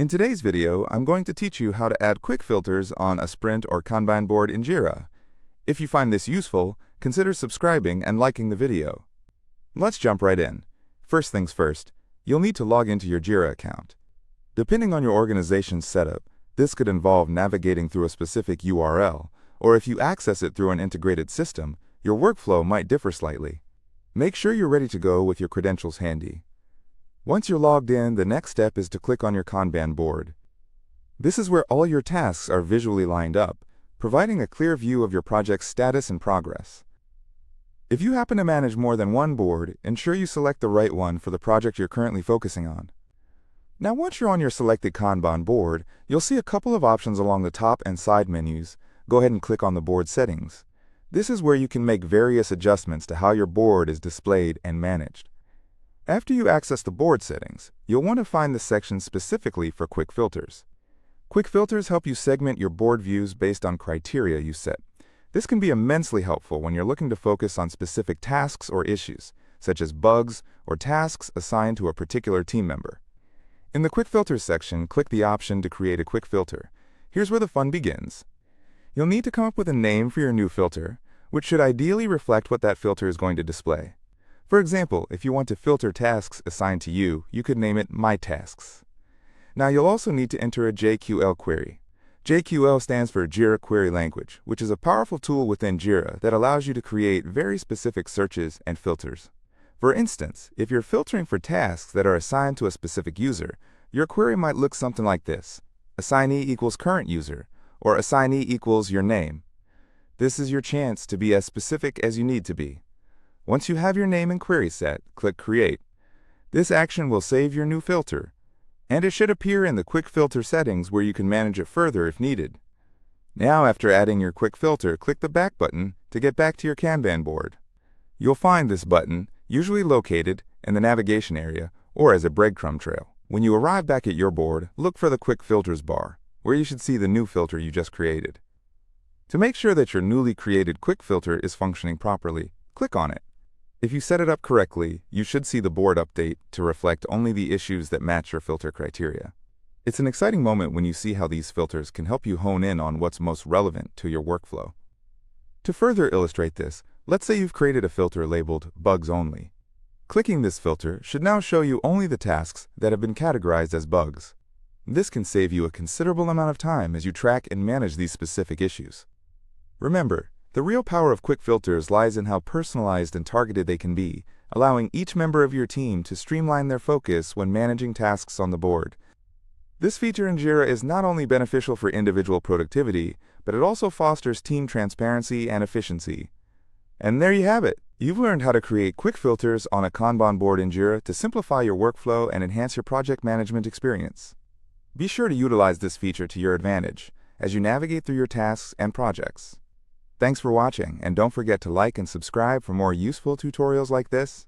In today's video, I'm going to teach you how to add quick filters on a sprint or Kanban board in Jira. If you find this useful, consider subscribing and liking the video. Let's jump right in. First things first, you'll need to log into your Jira account. Depending on your organization's setup, this could involve navigating through a specific URL, or if you access it through an integrated system, your workflow might differ slightly. Make sure you're ready to go with your credentials handy. Once you're logged in, the next step is to click on your Kanban board. This is where all your tasks are visually lined up, providing a clear view of your project's status and progress. If you happen to manage more than one board, ensure you select the right one for the project you're currently focusing on. Now, once you're on your selected Kanban board, you'll see a couple of options along the top and side menus. Go ahead and click on the board settings. This is where you can make various adjustments to how your board is displayed and managed. After you access the board settings, you'll want to find the section specifically for quick filters. Quick filters help you segment your board views based on criteria you set. This can be immensely helpful when you're looking to focus on specific tasks or issues, such as bugs or tasks assigned to a particular team member. In the Quick Filters section, click the option to create a quick filter. Here's where the fun begins. You'll need to come up with a name for your new filter, which should ideally reflect what that filter is going to display. For example, if you want to filter tasks assigned to you, you could name it My Tasks. Now, you'll also need to enter a JQL query. JQL stands for Jira Query Language, which is a powerful tool within Jira that allows you to create very specific searches and filters. For instance, if you're filtering for tasks that are assigned to a specific user, your query might look something like this: assignee equals current user, or assignee equals your name. This is your chance to be as specific as you need to be. Once you have your name and query set, click Create. This action will save your new filter, and it should appear in the Quick Filter settings where you can manage it further if needed. Now, after adding your quick filter, click the Back button to get back to your Kanban board. You'll find this button usually located in the navigation area or as a breadcrumb trail. When you arrive back at your board, look for the Quick Filters bar, where you should see the new filter you just created. To make sure that your newly created quick filter is functioning properly, click on it. If you set it up correctly, you should see the board update to reflect only the issues that match your filter criteria. It's an exciting moment when you see how these filters can help you hone in on what's most relevant to your workflow. To further illustrate this, let's say you've created a filter labeled Bugs Only. Clicking this filter should now show you only the tasks that have been categorized as bugs. This can save you a considerable amount of time as you track and manage these specific issues. Remember, the real power of quick filters lies in how personalized and targeted they can be, allowing each member of your team to streamline their focus when managing tasks on the board. This feature in Jira is not only beneficial for individual productivity, but it also fosters team transparency and efficiency. And there you have it. You've learned how to create quick filters on a Kanban board in Jira to simplify your workflow and enhance your project management experience. Be sure to utilize this feature to your advantage as you navigate through your tasks and projects. Thanks for watching, and don't forget to like and subscribe for more useful tutorials like this.